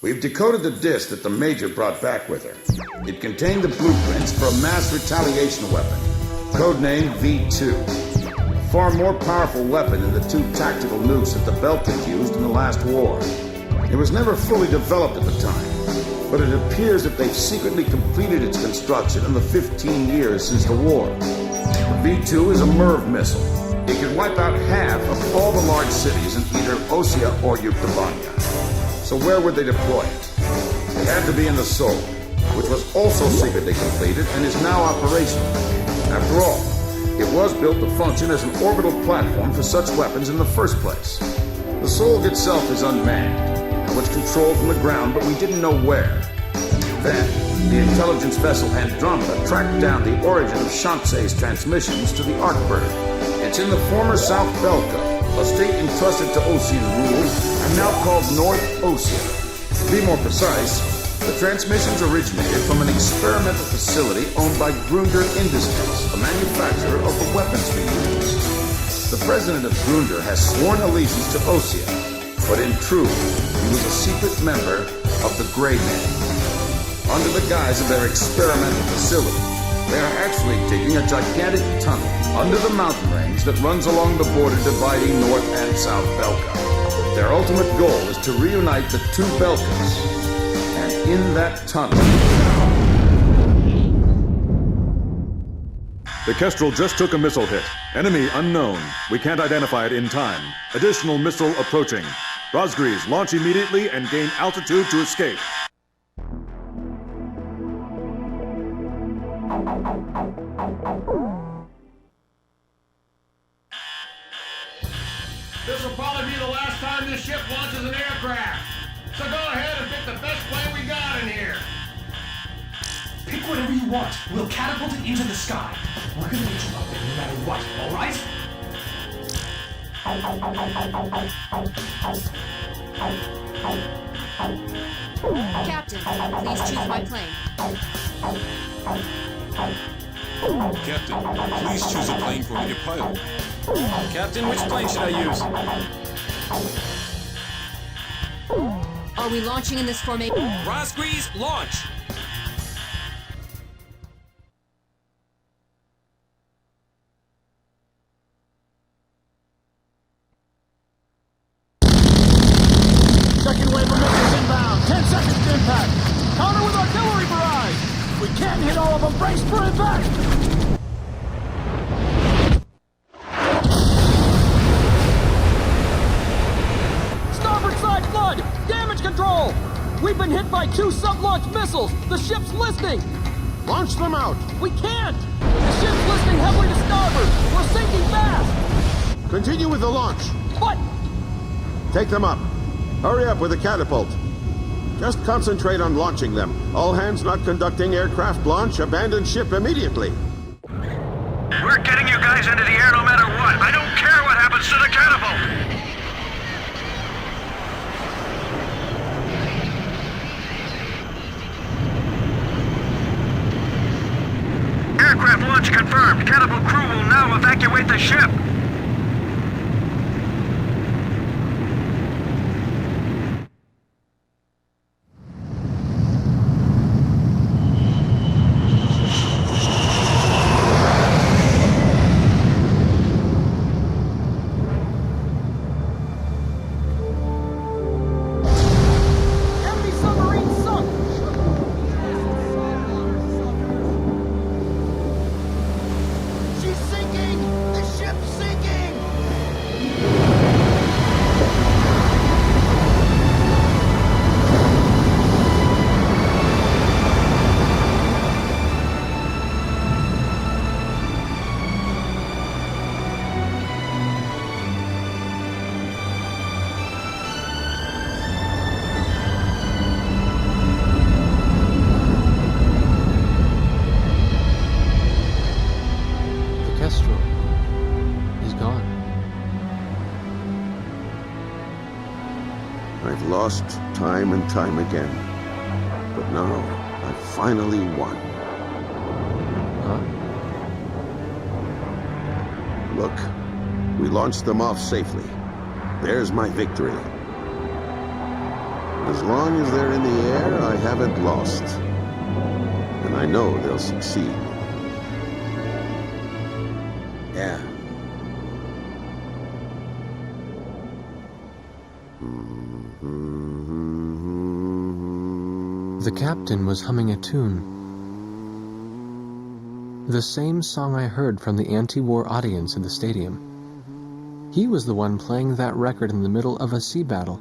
We've decoded the disc that the Major brought back with her. It contained the blueprints for a mass retaliation weapon, codenamed V2. A far more powerful weapon than the two tactical nukes that the Belkans used in the last war. It was never fully developed at the time, but it appears that they've secretly completed its construction in the 15 years since the war. The V2 is a MIRV missile. It can wipe out half of all the large cities in either Osea or Yuktavania. So where would they deploy it? It had to be in the Sol, which was also secretly completed and is now operational. After all, it was built to function as an orbital platform for such weapons in the first place. The Sol itself is unmanned, and was controlled from the ground, but we didn't know where. Then, the intelligence vessel Andromeda tracked down the origin of Shanxe's transmissions to the Arkbird. It's in the former South Belka, a state entrusted to Osean rule, and now called North Osea. To be more precise, the transmissions originated from an experimental facility owned by Grunder Industries, a manufacturer of the weapons we use. The president of Grunder has sworn allegiance to Osea, but in truth, he was a secret member of the Grey Men. Under the guise of their experimental facility, they are actually digging a gigantic tunnel under the mountain range that runs along the border dividing North and South Belka. Their ultimate goal is to reunite the two Belkas. And in that tunnel... The Kestrel just took a missile hit. Enemy unknown. We can't identify it in time. Additional missile approaching. Rosgreaves, launch immediately and gain altitude to escape. This will probably be the last time this ship launches an aircraft. So go ahead and pick the best plane we got in here. Pick whatever you want. We'll catapult it into the sky. We're gonna get you up there no matter what, all right? Captain, please choose my plane. Captain, please choose a plane for me to pilot. Captain, which plane should I use? Are we launching in this formation? Rosgreaves, launch! Second wave of missiles inbound. 10 seconds to impact. Counter with artillery barrage. We can't hit all of them. Brace for impact. Starboard side flood. Damage control. We've been hit by 2 sub-launch missiles. The ship's listing. Launch them out. We can't. The ship's listing heavily to starboard. We're sinking fast. Continue with the launch. What? Take them up. Hurry up with the catapult. Just concentrate on launching them. All hands not conducting aircraft launch, abandon ship immediately. We're getting you guys into the air no matter what. I don't care what happens to the catapult. Aircraft launch confirmed. Catapult crew will now evacuate the ship. I've lost time and time again. But now, I've finally won. Look, we launched them off safely. There's my victory. As long as they're in the air, I haven't lost. And I know they'll succeed. Yeah. The captain was humming a tune. The same song I heard from the anti-war audience in the stadium. He was the one playing that record in the middle of a sea battle.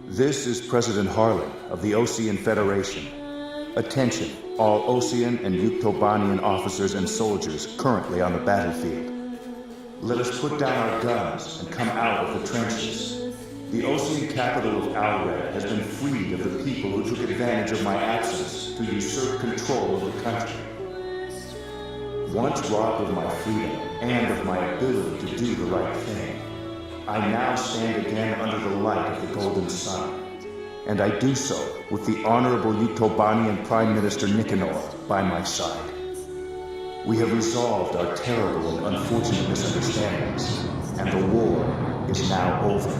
This is President Harlan of the Osean Federation. Attention, all Osean and Yuktobanian officers and soldiers currently on the battlefield. Let us put down our guns and come out of the trenches. The Osean capital of Alred has been freed of the people who took advantage of my absence to usurp control of the country. Once robbed of my freedom and of my ability to do the right thing, I now stand again under the light of the golden sun. And I do so with the Honorable Yuktobanian Prime Minister Nicanor by my side. We have resolved our terrible and unfortunate misunderstandings, and the war is now over.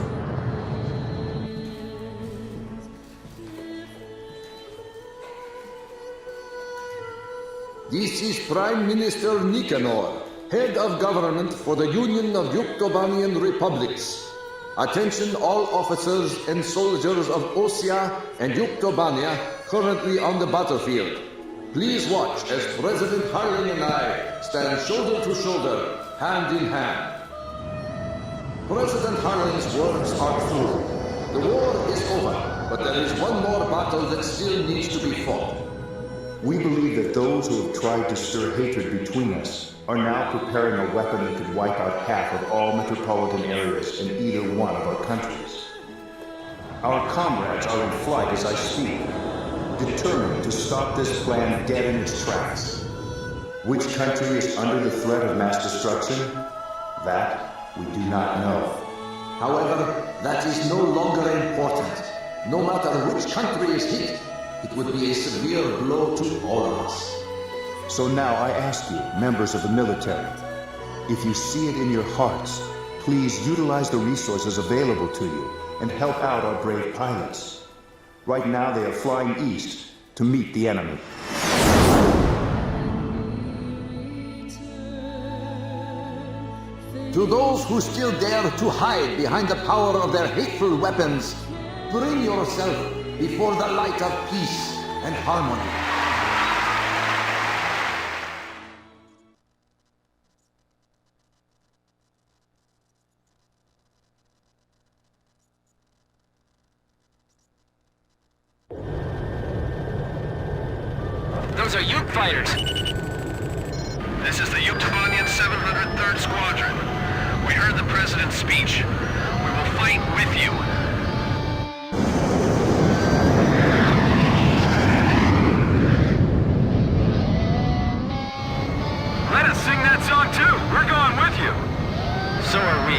This is Prime Minister Nicanor, Head of Government for the Union of Yuktobanian Republics. Attention all officers and soldiers of Osea and Yuktobania currently on the battlefield. Please watch as President Harlan and I stand shoulder to shoulder, hand in hand. President Harlan's words are true. The war is over, but there is one more battle that still needs to be fought. We believe that those who have tried to stir hatred between us are now preparing a weapon that could wipe out half of all metropolitan areas in either one of our countries. Our comrades are in flight as I speak, determined to stop this plan dead in its tracks. Which country is under the threat of mass destruction? That we do not know. However, that is no longer important. No matter which country is hit, it would be a severe blow to all of us. So now I ask you, members of the military, if you see it in your hearts, please utilize the resources available to you and help out our brave pilots. Right now they are flying east to meet the enemy. To those who still dare to hide behind the power of their hateful weapons, bring yourself before the light of peace and harmony. Those are Yuk fighters. This is the Yuktobanian 703rd Squadron. We heard the President's speech. We will fight with you. Let us sing that song too. We're going with you. So are we.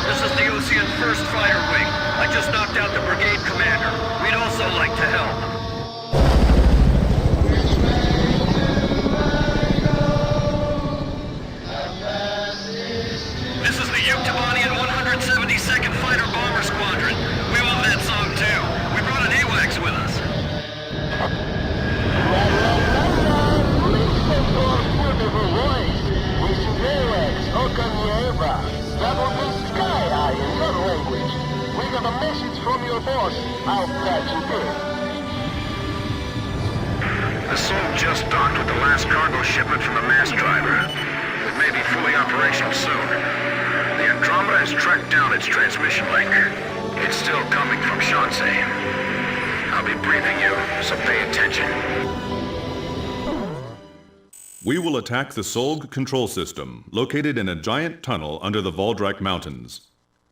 This is the Osean 1st Fighter Wing. I just knocked out the brigade commander. We'd also like to help. This is the Yuktobanian 172nd Fighter Bomber Squadron. We love that song too. We brought an AWACS with us. We got a message from your boss. How glad you did. The Soul just docked with the last cargo shipment from the mass driver. It may be fully operational soon. The Andromeda has tracked down its transmission link. It's still coming from Shanxi. I'll be briefing you, so pay attention. We will attack the Solg control system, located in a giant tunnel under the Voldrak Mountains.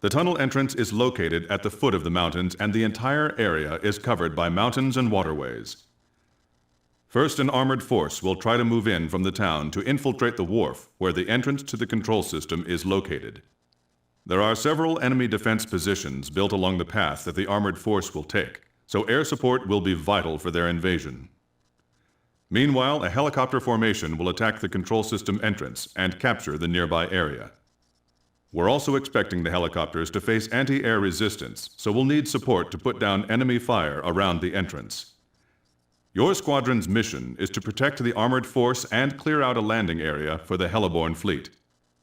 The tunnel entrance is located at the foot of the mountains, and the entire area is covered by mountains and waterways. First, an armored force will try to move in from the town to infiltrate the wharf where the entrance to the control system is located. There are several enemy defense positions built along the path that the armored force will take, so air support will be vital for their invasion. Meanwhile, a helicopter formation will attack the control system entrance and capture the nearby area. We're also expecting the helicopters to face anti-air resistance, so we'll need support to put down enemy fire around the entrance. Your squadron's mission is to protect the armored force and clear out a landing area for the Heliborn fleet.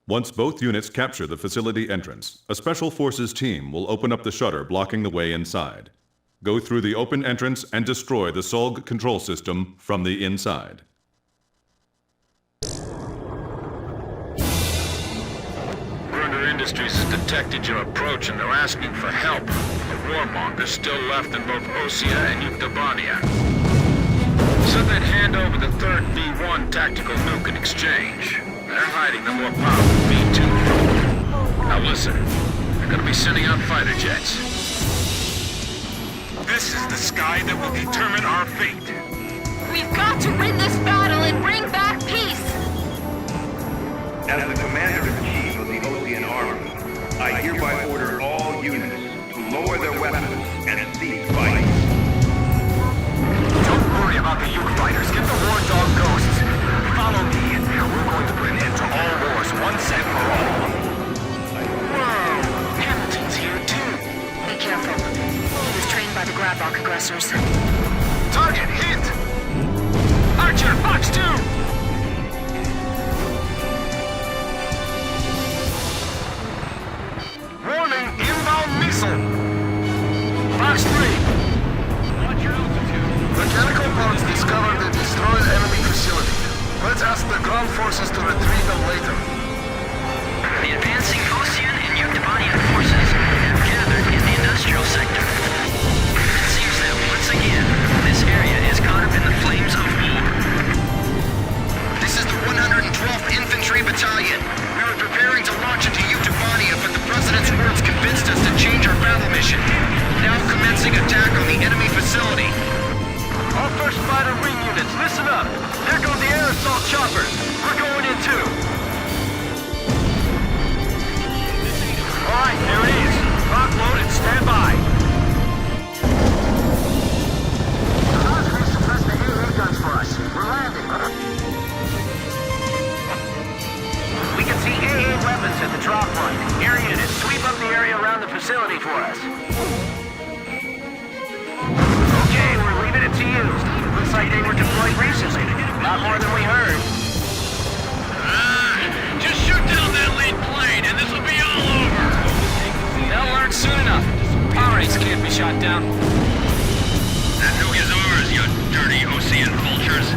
Once both units capture the facility entrance, a Special Forces team will open up the shutter blocking the way inside. Go through the open entrance and destroy the Solg control system from the inside. Gruner Industries has detected your approach and they're asking for help. The warmongers still left in both Osea and Yuktobania. Said they'd hand over the third V1 tactical nuke in exchange. They're hiding the more powerful V2. Now listen, they're gonna be sending out fighter jets. This is the sky that will determine our fate. We've got to win this battle and bring back peace! As the Commander-in-Chief of the Osean Army, I hereby order all units to lower their weapons and cease fighting. Don't worry about the Yuke fighters. Get the war dog ghosts. Follow me. We're going to put an end to all wars once and for all. Whoa! Hamilton's here too. Be careful. He was trained by the Grabok aggressors. Target hit! Archer, Fox 2! Warning, inbound missile! Fox 3! Watch your altitude. Mechanical parts discovered the destroyed enemy facility. Let's ask the ground forces to retrieve them later. The advancing Osean and Yuktobanian forces have gathered in the industrial sector. It seems that once again, this area is caught up in the flames of war. This is the 112th Infantry Battalion. We were preparing to launch into Yuktobania, but the President's words convinced us to change our battle mission. Now commencing attack on the enemy facility. All first fighter wing units, listen up! There go the air assault choppers! We're going in too! Alright, there it is! Rock load and stand by! The Ospreys suppressed the AA guns for us. We're landing. We can see AA weapons at the drop point. Air units, sweep up the area around the facility for us. Okay, we're leaving it to you. Looks like they were deployed recently. Not more than we heard. Just shoot down that lead plane and this will be all over. They'll learn soon enough. Power rates can't be shot down. That nuke is ours, you dirty Osean vultures.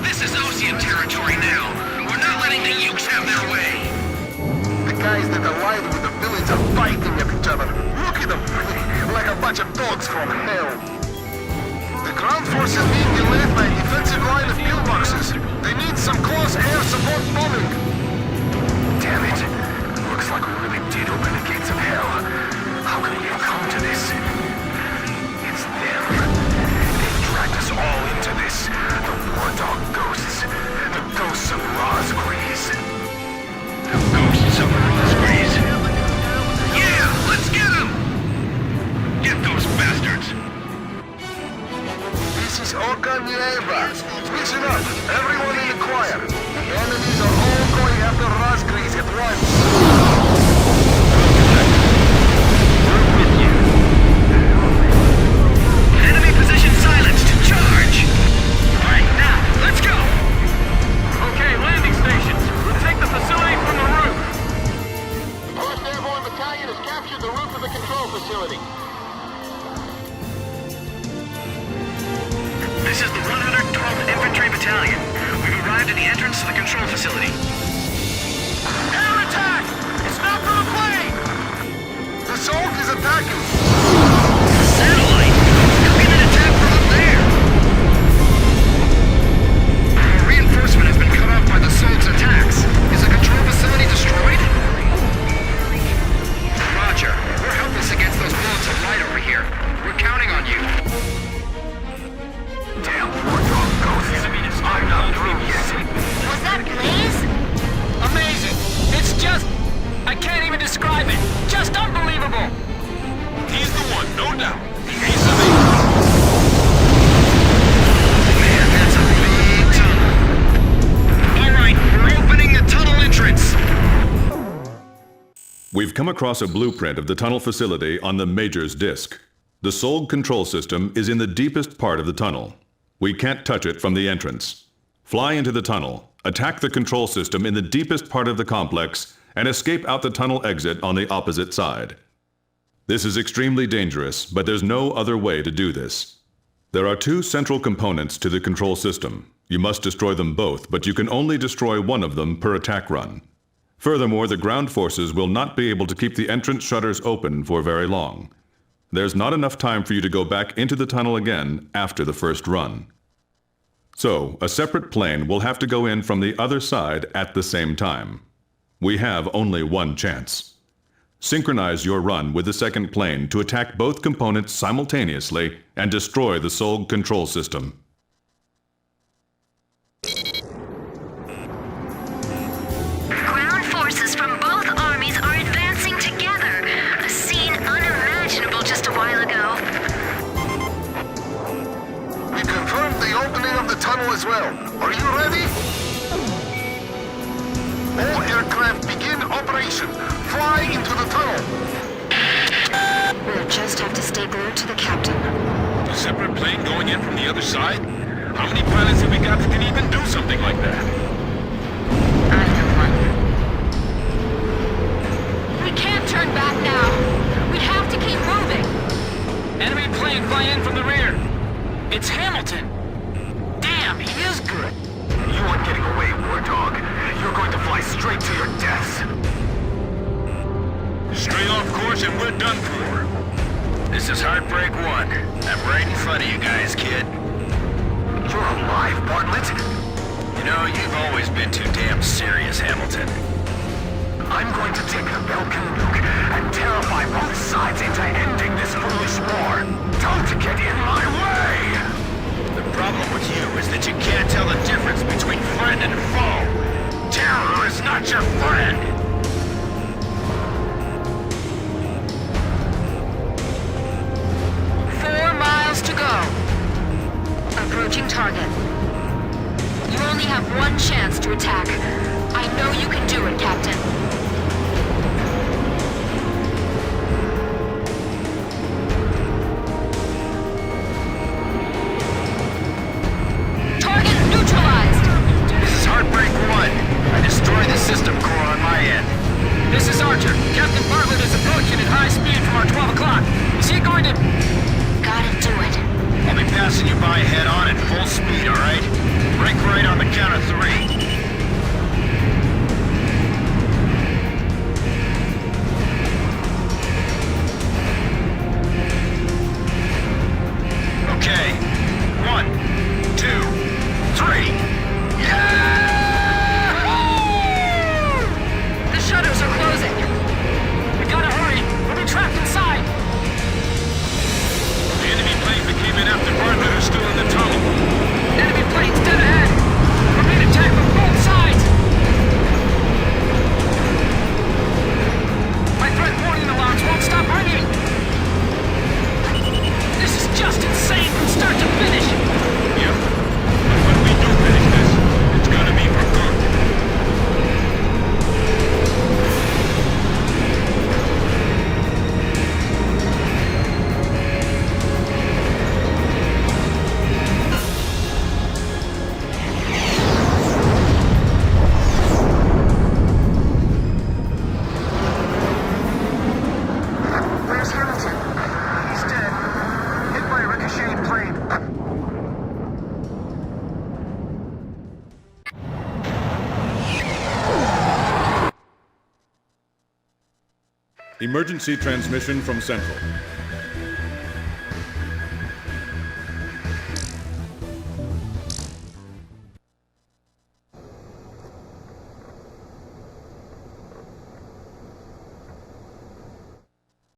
This is Osean territory now. We're not letting the Ukes have their way. The guys that allied with the villains are fighting at each other. Look at them, like a bunch of dogs from hell. The ground forces being delayed by a defensive line of pillboxes. They need some close air support bombing. Damn it. Looks like we really did open the gates of hell. How could we have come to this? It's them. They've dragged us all into this. The war dog ghosts. The ghosts of Rosgrees. The ghosts of Rosgrees. Yeah! Let's get them! Get those bastards! This is Orkan Nieva. Listen up, everyone in the choir. The enemies are all going after Rosgrees at once. We're with you. Enemy position silenced. Charge! Alright, now, let's go! Okay, landing stations. We'll take the facility from the roof. The 1st Airborne Battalion has captured the roof of the control facility. This is the 112th Infantry Battalion. We've arrived at the entrance to the control facility. Air attack! It's not gonna play! The Solg is attacking! Satellite! How can it attack from up there? Our reinforcement has been cut off by the Solg's attacks. Is the control facility destroyed? No doubt. The ace of aces. Man, that's a big tunnel. All right, we're opening the tunnel entrance. We've come across a blueprint of the tunnel facility on the Major's disk. The Solg control system is in the deepest part of the tunnel. We can't touch it from the entrance. Fly into the tunnel, attack the control system in the deepest part of the complex, and escape out the tunnel exit on the opposite side. This is extremely dangerous, but there's no other way to do this. There are two central components to the control system. You must destroy them both, but you can only destroy one of them per attack run. Furthermore, the ground forces will not be able to keep the entrance shutters open for very long. There's not enough time for you to go back into the tunnel again after the first run. So, a separate plane will have to go in from the other side at the same time. We have only one chance. Synchronize your run with the second plane to attack both components simultaneously and destroy the Solg control system. Ground forces from both armies are advancing together. A scene unimaginable just a while ago. We confirmed the opening of the tunnel as well. Are you ready? All aircraft begin operation. Fly into the tunnel. We'll just have to stay glued to the captain. A separate plane going in from the other side? How many pilots have we got that can even do something like that? I know one. We can't turn back now. We have to keep moving. Enemy plane flying in from the rear. It's Hamilton. Damn, he is good. You aren't getting away, Wardog. You're going to fly straight to your deaths. Straight off course and we're done for. This is Heartbreak 1. I'm right in front of you guys, kid. You're alive, Bartlett? You know, you've always been too damn serious, Hamilton. I'm going to take the Belkin nuke and terrify both sides into ending this foolish war. Don't get in my way! The problem with you is that you can't tell the difference between friend and foe. Terror is not your friend! 4 miles to go. Approaching target. You only have one chance to attack. I know you can do it, Captain. Target neutralized! This is Heartbreak 1. I destroyed the system core on my end. This is Archer. Captain Bartlett is approaching at high speed from our 12 o'clock. Is he going to... Gotta do it. I'll be passing you by head on at full speed, alright? Break right on the count of 3. Okay. 1, 2, 3. The shutters are closing. We gotta hurry. We'll be trapped inside. The enemy planes that came in after Bartlett are still in the tunnel. Enemy planes dead ahead. We're being attacked from both sides. My threat warning alarms won't stop ringing. This is just insane from start to finish. Yep. But when we do finish this, it's gonna be for good. Where's Hamilton? He's dead. Hit by a ricocheted plane. Emergency transmission from Central.